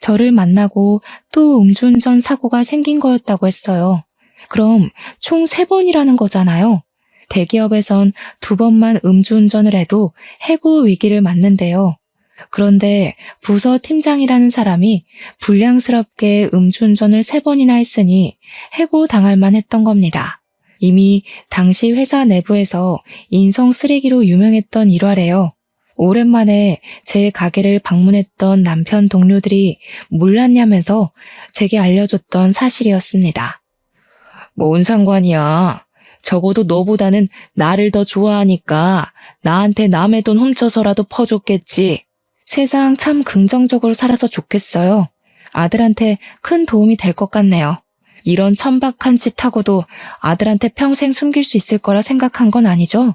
저를 만나고 또 음주운전 사고가 생긴 거였다고 했어요. 그럼 총 3번이라는 거잖아요. 대기업에선 2번만 음주운전을 해도 해고 위기를 맞는데요. 그런데 부서 팀장이라는 사람이 불량스럽게 음주운전을 3번이나 했으니 해고 당할 만했던 겁니다. 이미 당시 회사 내부에서 인성 쓰레기로 유명했던 일화래요. 오랜만에 제 가게를 방문했던 남편 동료들이 몰랐냐면서 제게 알려줬던 사실이었습니다. 뭔 상관이야. 적어도 너보다는 나를 더 좋아하니까 나한테 남의 돈 훔쳐서라도 퍼줬겠지. 세상 참 긍정적으로 살아서 좋겠어요. 아들한테 큰 도움이 될 것 같네요. 이런 천박한 짓 하고도 아들한테 평생 숨길 수 있을 거라 생각한 건 아니죠?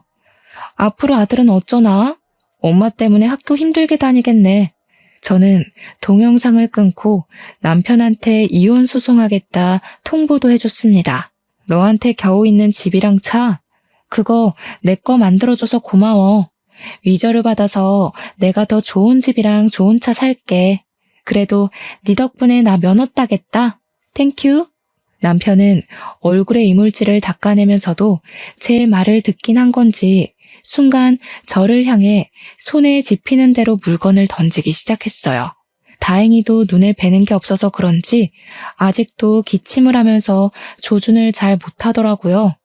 앞으로 아들은 어쩌나? 엄마 때문에 학교 힘들게 다니겠네. 저는 동영상을 끊고 남편한테 이혼 소송하겠다 통보도 해줬습니다. 너한테 겨우 있는 집이랑 차, 그거 내 거 만들어줘서 고마워. 위조를 받아서 내가 더 좋은 집이랑 좋은 차 살게. 그래도 네 덕분에 나 면허 따겠다. 땡큐. 남편은 얼굴에 이물질을 닦아내면서도 제 말을 듣긴 한 건지 순간 저를 향해 손에 집히는 대로 물건을 던지기 시작했어요. 다행히도 눈에 뵈는 게 없어서 그런지 아직도 기침을 하면서 조준을 잘 못하더라고요.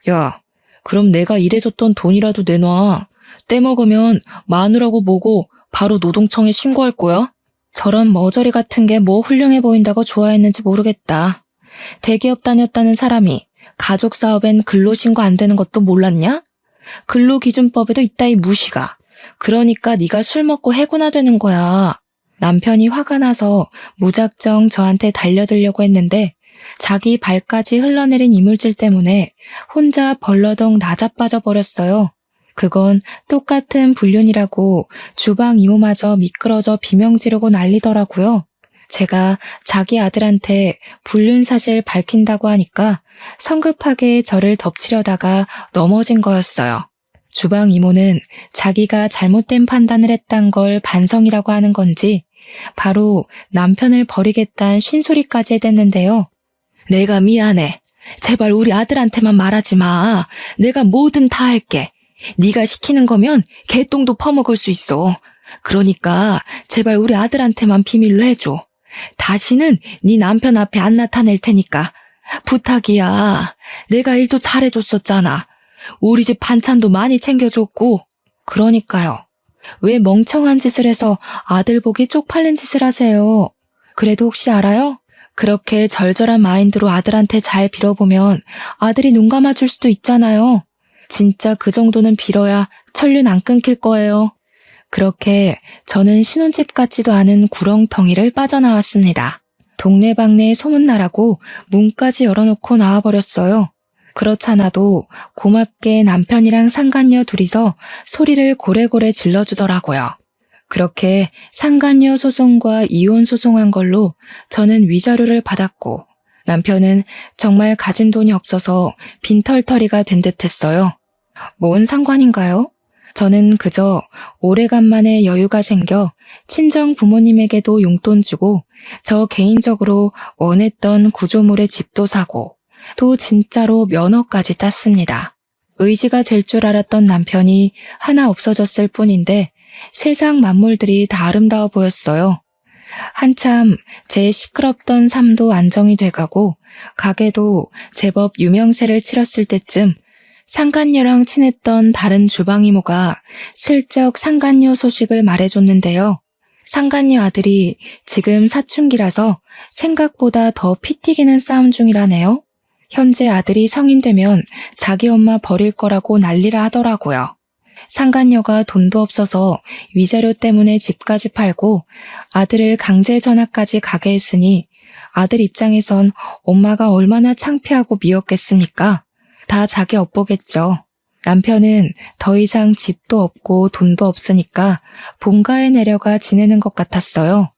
야, 그럼 내가 일해줬던 돈이라도 내놔. 떼먹으면 마누라고 뭐고 바로 노동청에 신고할 거야? 저런 머저리 같은 게 뭐 훌륭해 보인다고 좋아했는지 모르겠다. 대기업 다녔다는 사람이 가족 사업엔 근로신고 안 되는 것도 몰랐냐? 근로기준법에도 이따위 무시가. 그러니까 네가 술 먹고 해고나 되는 거야. 남편이 화가 나서 무작정 저한테 달려들려고 했는데 자기 발까지 흘러내린 이물질 때문에 혼자 벌러덩 나자빠져 버렸어요. 그건 똑같은 불륜이라고 주방 이모마저 미끄러져 비명 지르고 난리더라고요. 제가 자기 아들한테 불륜 사실 밝힌다고 하니까 성급하게 저를 덮치려다가 넘어진 거였어요. 주방 이모는 자기가 잘못된 판단을 했단 걸 반성이라고 하는 건지 바로 남편을 버리겠다는 쉰소리까지 해댔는데요. 내가 미안해. 제발 우리 아들한테만 말하지 마. 내가 뭐든 다 할게. 네가 시키는 거면 개똥도 퍼먹을 수 있어. 그러니까 제발 우리 아들한테만 비밀로 해줘. 다시는 네 남편 앞에 안 나타낼 테니까. 부탁이야. 내가 일도 잘해줬었잖아. 우리 집 반찬도 많이 챙겨줬고. 그러니까요. 왜 멍청한 짓을 해서 아들 보기 쪽팔린 짓을 하세요? 그래도 혹시 알아요? 그렇게 절절한 마인드로 아들한테 잘 빌어보면 아들이 눈 감아줄 수도 있잖아요. 진짜 그 정도는 빌어야 천륜 안 끊길 거예요. 그렇게 저는 신혼집 같지도 않은 구렁텅이를 빠져나왔습니다. 동네방네 소문나라고 문까지 열어놓고 나와버렸어요. 그렇잖아도 고맙게 남편이랑 상간녀 둘이서 소리를 고래고래 질러주더라고요. 그렇게 상간녀 소송과 이혼 소송한 걸로 저는 위자료를 받았고 남편은 정말 가진 돈이 없어서 빈털터리가 된 듯했어요. 뭔 상관인가요? 저는 그저 오래간만에 여유가 생겨 친정 부모님에게도 용돈 주고 저 개인적으로 원했던 구조물의 집도 사고 또 진짜로 면허까지 땄습니다. 의지가 될 줄 알았던 남편이 하나 없어졌을 뿐인데 세상 만물들이 다 아름다워 보였어요. 한참 제 시끄럽던 삶도 안정이 돼가고 가게도 제법 유명세를 치렀을 때쯤 상간녀랑 친했던 다른 주방 이모가 슬쩍 상간녀 소식을 말해줬는데요. 상간녀 아들이 지금 사춘기라서 생각보다 더 피 튀기는 싸움 중이라네요. 현재 아들이 성인 되면 자기 엄마 버릴 거라고 난리라 하더라고요. 상간녀가 돈도 없어서 위자료 때문에 집까지 팔고 아들을 강제 전학까지 가게 했으니 아들 입장에선 엄마가 얼마나 창피하고 미웠겠습니까? 다 자기 업보겠죠. 남편은 더 이상 집도 없고 돈도 없으니까 본가에 내려가 지내는 것 같았어요.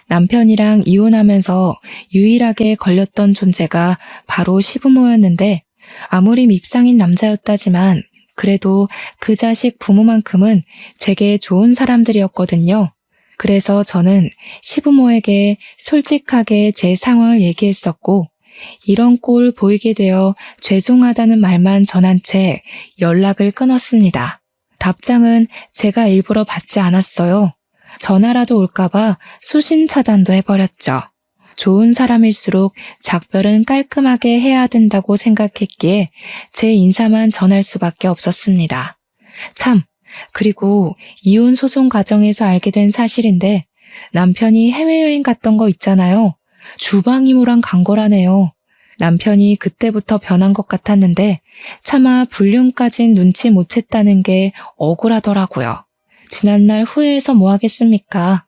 남편이랑 이혼하면서 유일하게 걸렸던 존재가 바로 시부모였는데 아무리 밉상인 남자였다지만 그래도 그 자식 부모만큼은 제게 좋은 사람들이었거든요. 그래서 저는 시부모에게 솔직하게 제 상황을 얘기했었고 이런 꼴 보이게 되어 죄송하다는 말만 전한 채 연락을 끊었습니다. 답장은 제가 일부러 받지 않았어요. 전화라도 올까봐 수신 차단도 해버렸죠. 좋은 사람일수록 작별은 깔끔하게 해야 된다고 생각했기에 제 인사만 전할 수밖에 없었습니다. 참, 그리고 이혼 소송 과정에서 알게 된 사실인데 남편이 해외여행 갔던 거 있잖아요. 주방 이모랑 간 거라네요. 남편이 그때부터 변한 것 같았는데 차마 불륜까진 눈치 못 챘다는 게 억울하더라고요. 지난날 후회해서 뭐 하겠습니까?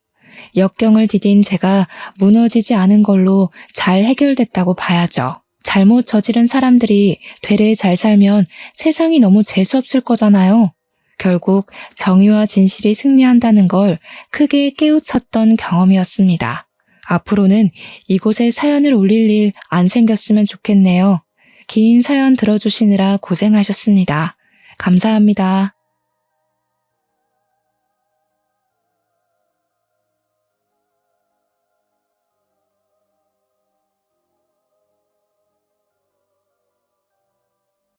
역경을 디딘 제가 무너지지 않은 걸로 잘 해결됐다고 봐야죠. 잘못 저지른 사람들이 되레 잘 살면 세상이 너무 재수없을 거잖아요. 결국 정의와 진실이 승리한다는 걸 크게 깨우쳤던 경험이었습니다. 앞으로는 이곳에 사연을 올릴 일 안 생겼으면 좋겠네요. 긴 사연 들어주시느라 고생하셨습니다. 감사합니다.